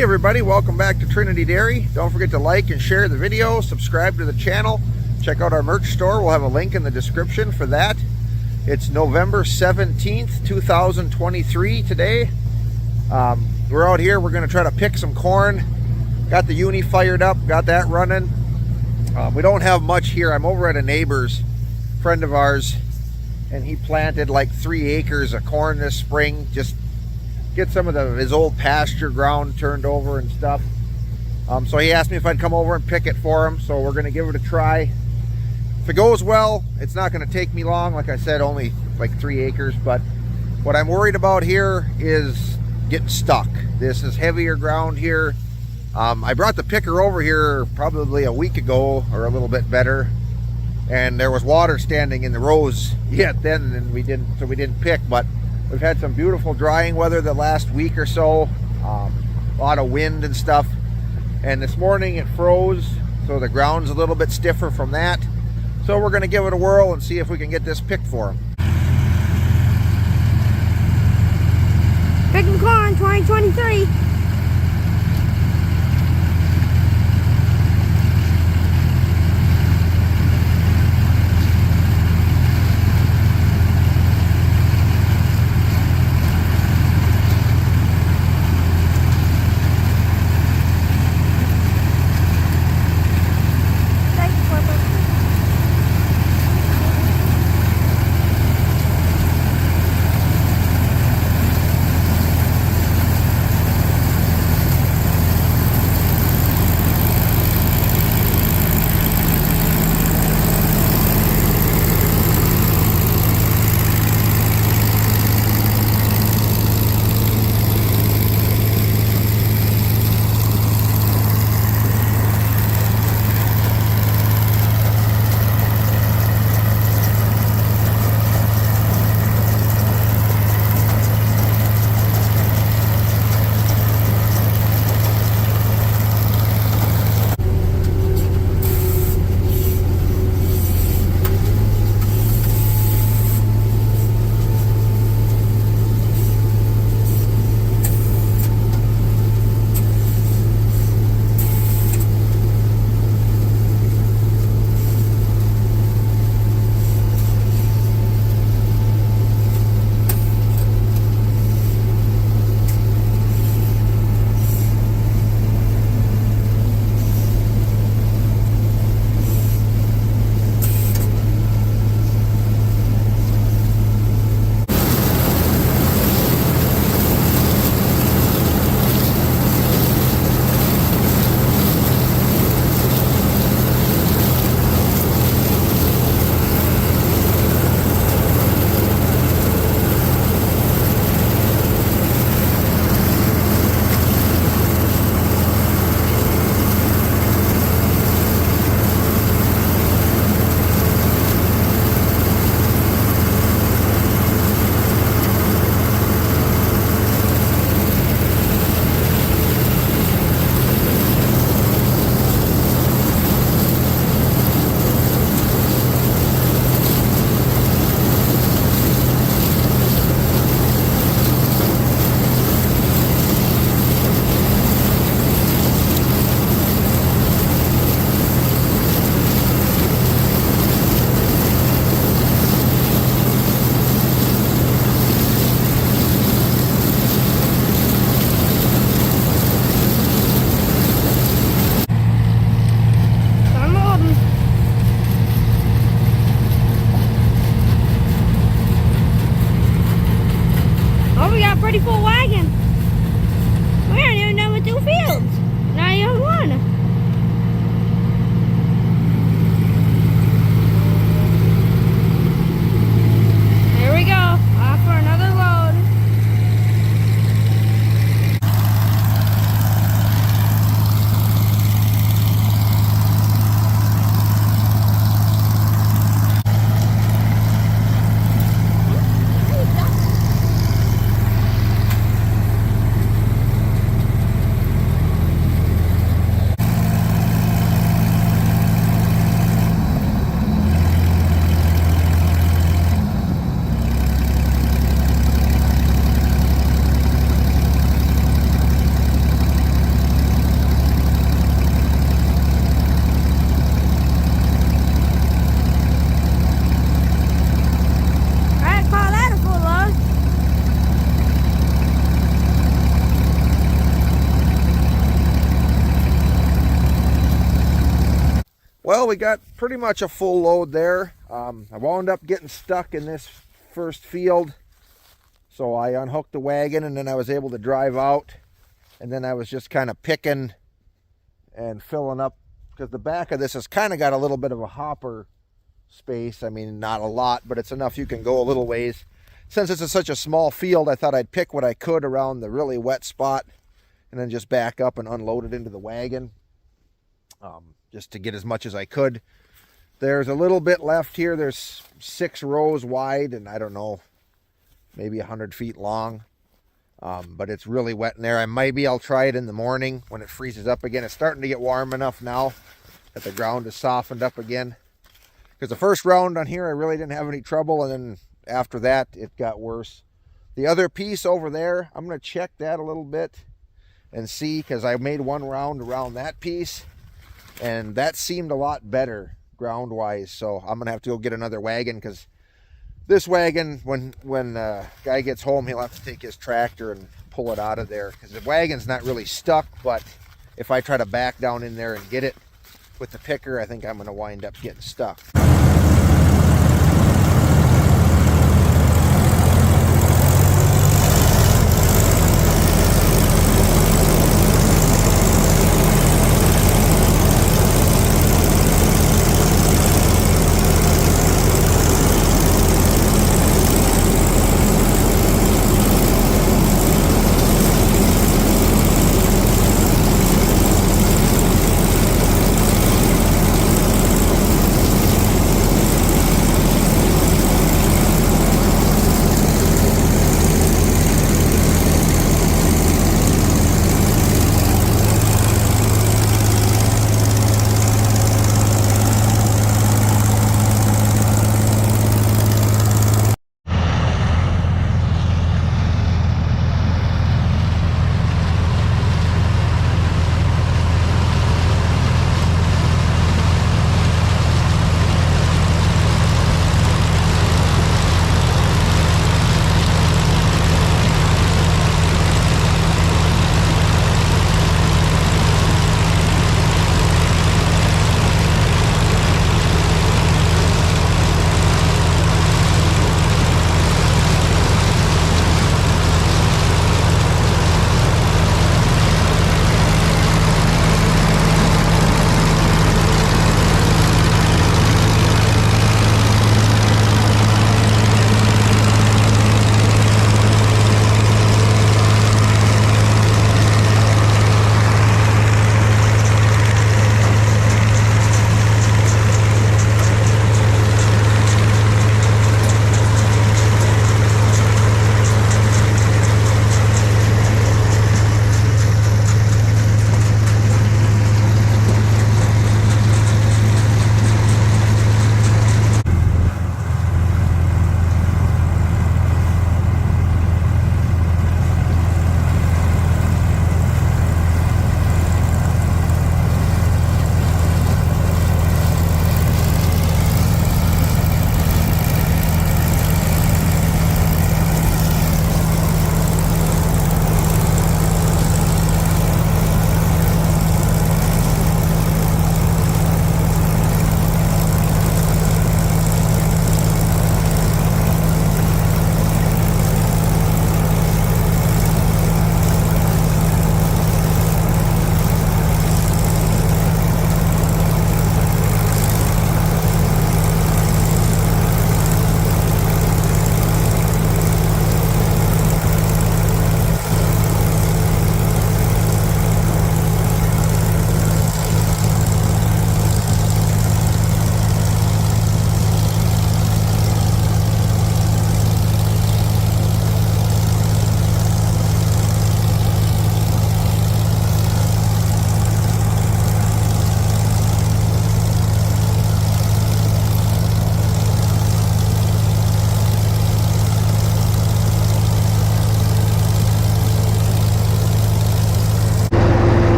Hey everybody, welcome back to Trinity Dairy. Don't forget to like and share the video, subscribe to the channel, check out our merch store. We'll have a link in the description for that. It's November 17th, 2023 today. We're out here, we're going to try to pick some corn. Got the Uni fired up, got that running. We don't have much here. I'm over at a neighbor's, friend of ours, and he planted like 3 acres of corn this spring. Just get some of his old pasture ground turned over and stuff. So he asked me if I'd come over and pick it for him. So we're going to give it a try. If it goes well, it's not going to take me long. Like I said, only like 3 acres. But what I'm worried about here is getting stuck. This is heavier ground here. I brought the picker over here probably a week ago or a little bit better, and there was water standing in the rows yet then, and we didn't pick. But we've had some beautiful drying weather the last week or so, a lot of wind and stuff, and this morning it froze, so the ground's a little bit stiffer from that. So we're going to give it a whirl and see if we can get this picked for him. Picking corn 2023. Pretty full wagon. We aren't even done with 2 fields. Not even one. Here we go. Off for another load. we got pretty much a full load there. I wound up getting stuck in this first field, so I unhooked the wagon and then I was able to drive out, and then I was just kind of picking and filling up, because the back of this has kind of got a little bit of a hopper space. I mean, not a lot, but it's enough you can go a little ways. Since this is such a small field, I thought I'd pick what I could around the really wet spot and then just back up and unload it into the wagon, just to get as much as I could. There's a little bit left here. There's 6 rows wide and I don't know, maybe 100 feet long. But it's really wet in there. Maybe I'll try it in the morning when it freezes up again. It's starting to get warm enough now that the ground is softened up again. Because the first round on here, I really didn't have any trouble. And then after that, it got worse. The other piece over there, I'm going to check that a little bit and see, because I made one round around that piece. And that seemed a lot better ground-wise. So I'm going to have to go get another wagon, because this wagon, when guy gets home, he'll have to take his tractor and pull it out of there, because the wagon's not really stuck, but if I try to back down in there and get it with the picker, I think I'm going to wind up getting stuck.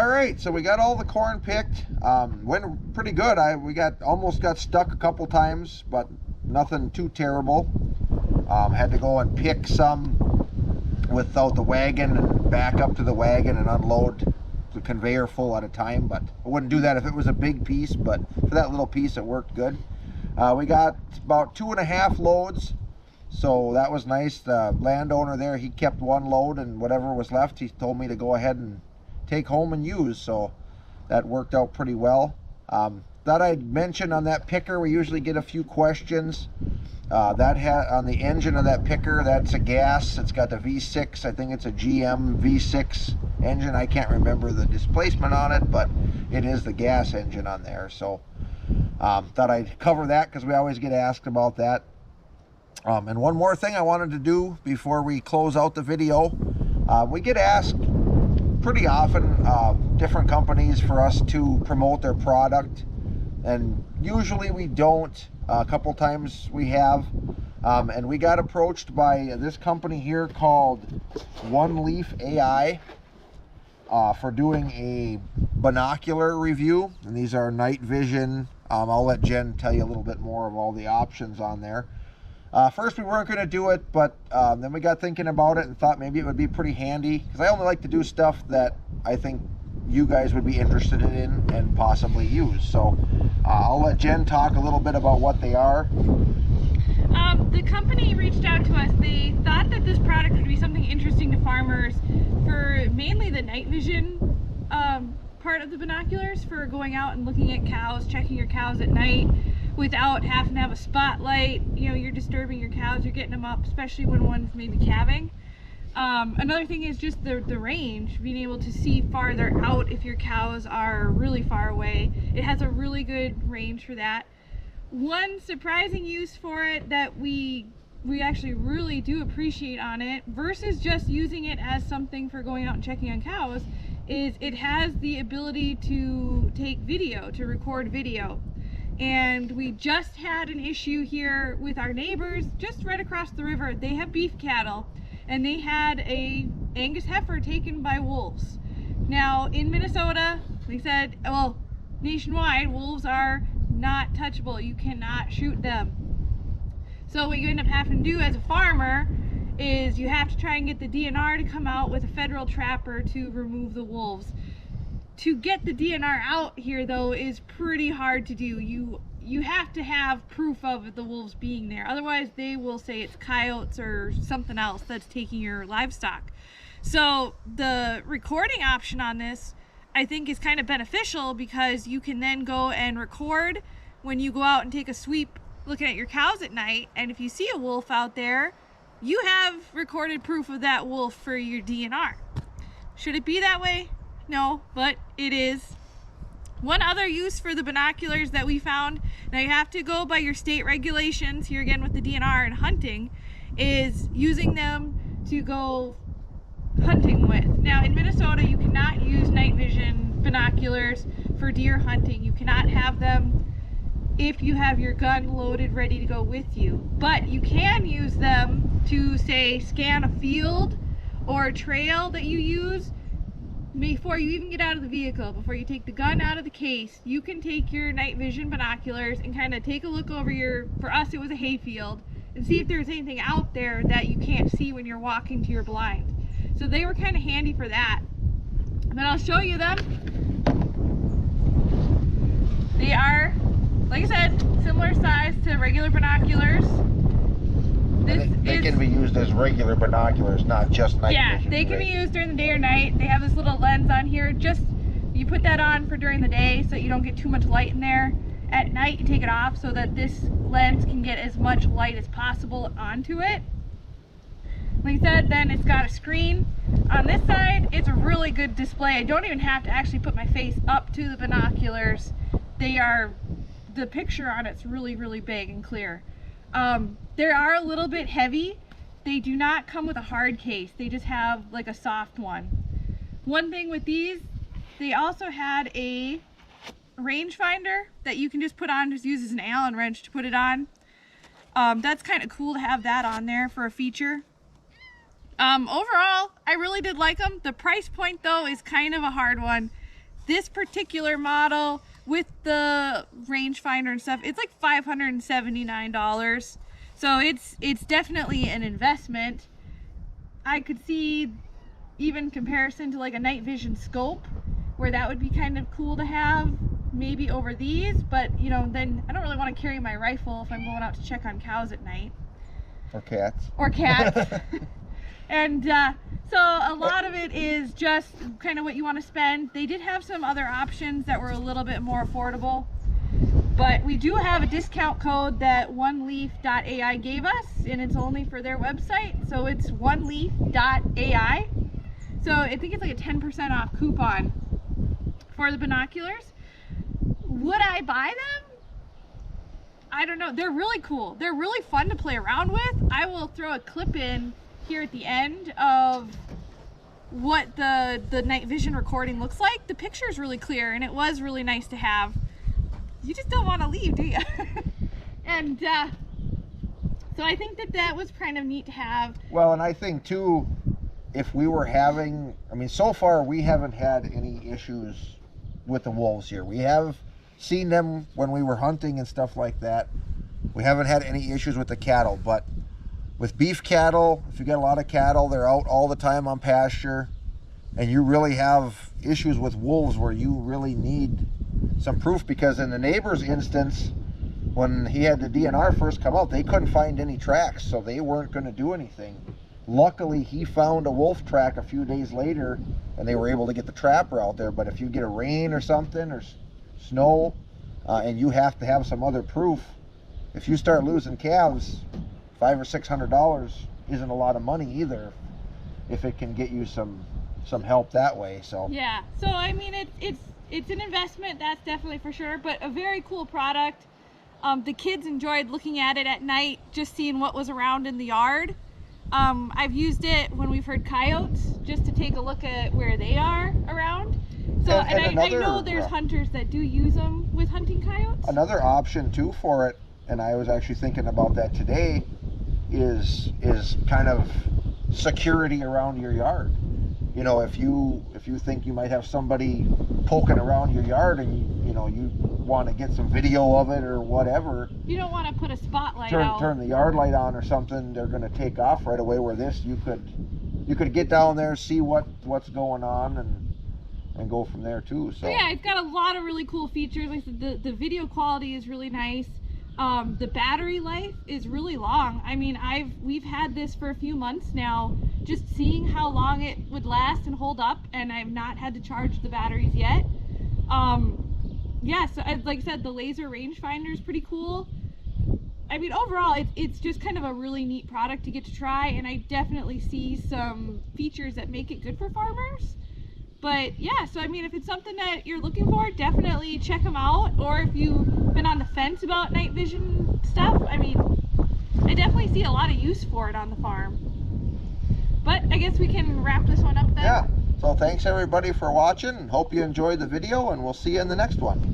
All right, so we got all the corn picked. Went pretty good. We almost got stuck a couple times, but nothing too terrible. Had to go and pick some without the wagon and back up to the wagon and unload the conveyor full at a time, but I wouldn't do that if it was a big piece, but for that little piece it worked good. We got about 2.5 loads, so that was nice. The landowner there, he kept one load, and whatever was left he told me to go ahead and take home and use, so that worked out pretty well. That I'd mention on that picker, we usually get a few questions. On the engine of that picker, that's a gas. It's got the V6. I think it's a GM V6 engine. I can't remember the displacement on it, but it is the gas engine on there. So thought I'd cover that because we always get asked about that. And one more thing I wanted to do before we close out the video. We get asked pretty often, different companies, for us to promote their product, and usually we don't. A couple times we have, and we got approached by this company here called Oneleaf.ai for doing a binocular review, and these are night vision. I'll let Jen tell you a little bit more of all the options on there. First we weren't going to do it, but then we got thinking about it and thought maybe it would be pretty handy, because I only like to do stuff that I think you guys would be interested in and possibly use. So I'll let Jen talk a little bit about what they are. The company reached out to us. They thought that this product would be something interesting to farmers for mainly the night vision part of the binoculars, for going out and looking at cows, checking your cows at night without having to have a spotlight. You know, you're disturbing your cows, you're getting them up, especially when one's maybe calving. Another thing is just the range, being able to see farther out if your cows are really far away. It has a really good range for that. One surprising use for it that we actually really do appreciate on it, versus just using it as something for going out and checking on cows, is it has the ability to take video, to record video. And we just had an issue here with our neighbors just right across the river. They have beef cattle, and they had a Angus heifer taken by wolves. Now in Minnesota, they said, well, nationwide, wolves are not touchable. You cannot shoot them. So what you end up having to do as a farmer is you have to try and get the DNR to come out with a federal trapper to remove the wolves. To get the DNR out here though is pretty hard to do. You have to have proof of the wolves being there. Otherwise they will say it's coyotes or something else that's taking your livestock. So the recording option on this, I think, is kind of beneficial, because you can then go and record when you go out and take a sweep looking at your cows at night, and if you see a wolf out there, you have recorded proof of that wolf for your DNR. Should it be that way? No, but it is. One other use for the binoculars that we found, now you have to go by your state regulations here again with the DNR and hunting, is using them to go hunting with. Now in Minnesota you cannot use night vision binoculars for deer hunting. You cannot have them if you have your gun loaded ready to go with you, but you can use them to, say, scan a field or a trail that you use. Before you even get out of the vehicle, before you take the gun out of the case, you can take your night vision binoculars and kind of take a look over for us it was a hayfield, and see if there's anything out there that you can't see when you're walking to your blind. So they were kind of handy for that. But I'll show you them. They are, like I said, similar size to regular binoculars. They can be used as regular binoculars, not just night vision. Yeah, they can be used during the day or night. They have this little lens on here. Just, you put that on for during the day so you don't get too much light in there. At night you take it off so that this lens can get as much light as possible onto it. Like I said, then it's got a screen. On this side, it's a really good display. I don't even have to actually put my face up to the binoculars. The picture on it's really, really big and clear. They are a little bit heavy. They do not come with a hard case. They just have like a soft one. One thing with these, they also had a rangefinder that you can just put on, just use as an Allen wrench to put it on. That's kind of cool to have that on there for a feature. Overall, I really did like them. The price point though is kind of a hard one. this particular model with the rangefinder and stuff, it's like $579. So it's definitely an investment. I could see even comparison to like a night vision scope, where that would be kind of cool to have, maybe over these, but you know, then I don't really want to carry my rifle if I'm going out to check on cows at night. Or cats. Or cats. And so a lot of it is just kind of what you want to spend. They did have some other options that were a little bit more affordable, but we do have a discount code that Oneleaf.ai gave us, and it's only for their website. So it's Oneleaf.ai. So I think it's like a 10% off coupon for the binoculars. Would I buy them? I don't know. They're really cool. They're really fun to play around with. I will throw a clip in here at the end of what the night vision recording looks like. The picture is really clear, and it was really nice to have. You just don't want to leave, do you? And so I think that was kind of neat to have. Well, and I think too, if we were having, I mean, so far we haven't had any issues with the wolves here. We have seen them when we were hunting and stuff like that. We haven't had any issues with the cattle, but with beef cattle, if you get a lot of cattle, they're out all the time on pasture, and you really have issues with wolves where you really need some proof, because in the neighbor's instance, when he had the DNR first come out, they couldn't find any tracks, so they weren't going to do anything. Luckily, he found a wolf track a few days later, and they were able to get the trapper out there. But if you get a rain or something, or snow, and you have to have some other proof, if you start losing calves, $500 or $600 isn't a lot of money either, if it can get you some help that way. So yeah, so I mean, it's an investment, that's definitely for sure, but a very cool product. The kids enjoyed looking at it at night, just seeing what was around in the yard. I've used it when we've heard coyotes, just to take a look at where they are around. So, and I know there's hunters that do use them with hunting coyotes. Another option too for it, and I was actually thinking about that today, is kind of security around your yard. You know, if you think you might have somebody poking around your yard, and you know you want to get some video of it or whatever, you don't want to put a spotlight out. Turn the yard light on or something. They're going to take off right away. Where this, you could get down there, see what's going on, and go from there too. So yeah, it's got a lot of really cool features. Like I said, the video quality is really nice. The battery life is really long. I mean, we've had this for a few months now, just seeing how long it would last and hold up, and I've not had to charge the batteries yet. Yeah, so like I said, the laser rangefinder is pretty cool. I mean, overall, it's just kind of a really neat product to get to try, and I definitely see some features that make it good for farmers. But yeah, so I mean, if it's something that you're looking for, definitely check them out. Or if you've been on the fence about night vision stuff, I mean, I definitely see a lot of use for it on the farm. But I guess we can wrap this one up then. Yeah, so thanks everybody for watching, and hope you enjoyed the video, and we'll see you in the next one.